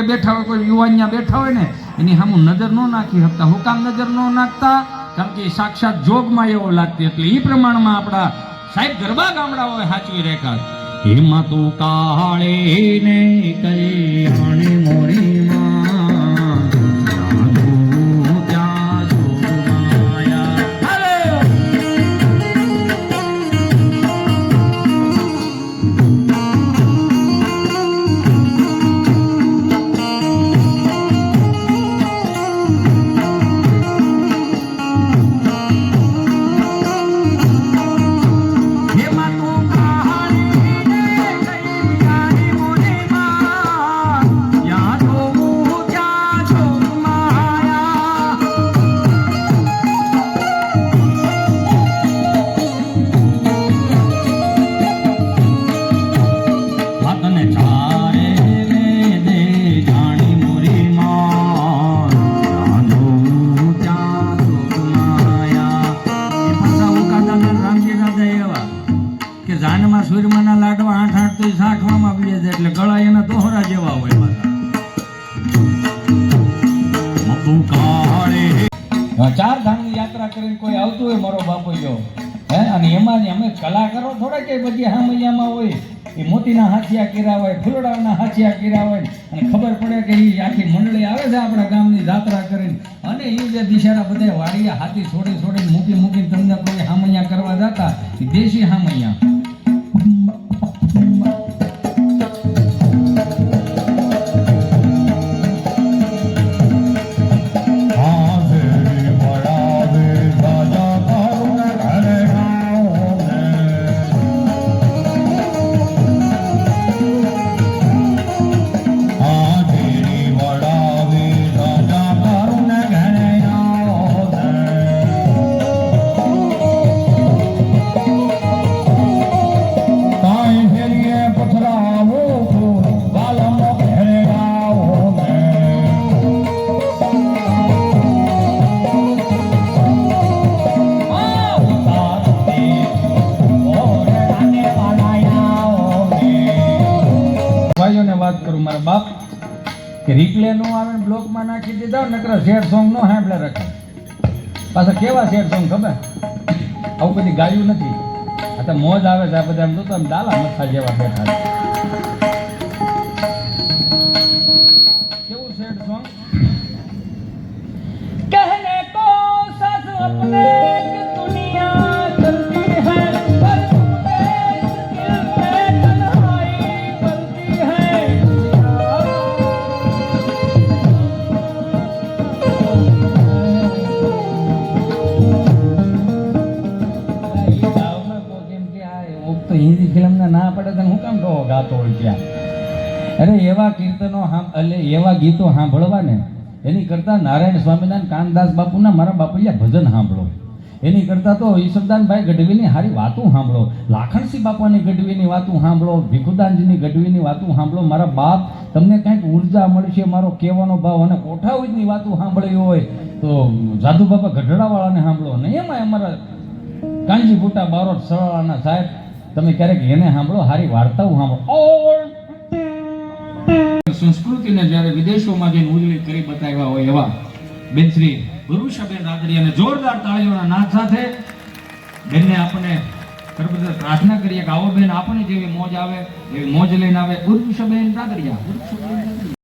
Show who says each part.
Speaker 1: બેઠા હોય કોઈ યુવાન બેઠા હોય ને એની સામે નજર ન નાખી શકતા. હું કામ નજર ન નાખતા? કારણ કે સાક્ષાત જોગમાં એવો લાગતી. એટલે એ પ્રમાણમાં આપણા સાહેબ ગરબા ગામડાઓ સાચવી રેખા. એમાં તું કાળે ને કઈ મોરી સૂર્યમાના લાડવા 8-8 તો સાઠવામાં પીએ છે. એટલે ગળા એના તોહરા જેવા હોય પાછા. 4 ધામની યાત્રા કરીને કોઈ આવતું હોય મારો બાપુ જો હે, અને એમાં અમે કલાકારો થોડા કે બધી હામૈયામાં હોય. એ મોતીના હાથિયા કર્યા હોય, ફૂલડાના હાથિયા કર્યા હોય, અને ખબર પડે કે એ આખી મંડળી આવે છે આપણા ગામની યાત્રા કરીને. અને એ જે બિચારા બધા વાડિયા હાથી છોડી મૂકીને તમને કોઈ હામૈયા કરવા જતા, એ દેશી હામૈયા. વાત કરું મારા બાપ કે રિપ્લે નો આવે બ્લોકમાં નાખી દીધા, નકરા શેર સોંગ નો સાંભળે રાખે. પાછા કેવા શેર સોંગ ખબર? આવું બધી ગાયું નથી. આ તો મોજ આવે છે. આ બધા એમ તો ડાલા મથા જેવા બેઠા. કેવું શેર સોંગ? કહેને કો સાથ અપને દુનિયા ચલતી હૈ હિન્દી ફિલ્મ ના પડે તો હું કામ કહો ગાતો હોય ત્યાં. અરે એવા કીર્તનો એવા ગીતો સાંભળવા ને એની કરતા નારાયણ સ્વામીના કાનદાસ બાપુના મારા બાપુલિયા ભજન સાંભળો. એની કરતા તો ઈશ્વરદાનભાઈ ગઢવીની હારી વાતો સાંભળો, લાખણસિંહ બાપાની ગઢવીની વાતો સાંભળો, ભીખુદાનજીની ગઢવીની વાતો સાંભળો. મારા બાપ તમને કંઈક ઉર્જા મળશે. મારો કહેવાનો ભાવ. અને કોઠાઉજની વાતો સાંભળી હોય તો જાદુ બાપા ગઢડાવાળાને સાંભળો. અને એમાં અમારા કાંજી ફૂટા બારોટ સરવાળાના સાહેબ તમે ક્યારેક એને સાંભળો, હારી વાર્તાઓ સાંભળો. સંસ્કૃતિને જ્યારે વિદેશોમાં જઈને ઉજળી કરી બતાવ્યા હોય એવા બેન શ્રી ગુરુશાબેન રાદડી અને જોરદાર તાળીઓના નાદ સાથે બેનને આપણે પ્રાર્થના કરીએ કે આવો બેન આપણને જેવી મોજ આવે એવી મોજ લઈને આવે. ગુરુશાબેન રાદડિયા.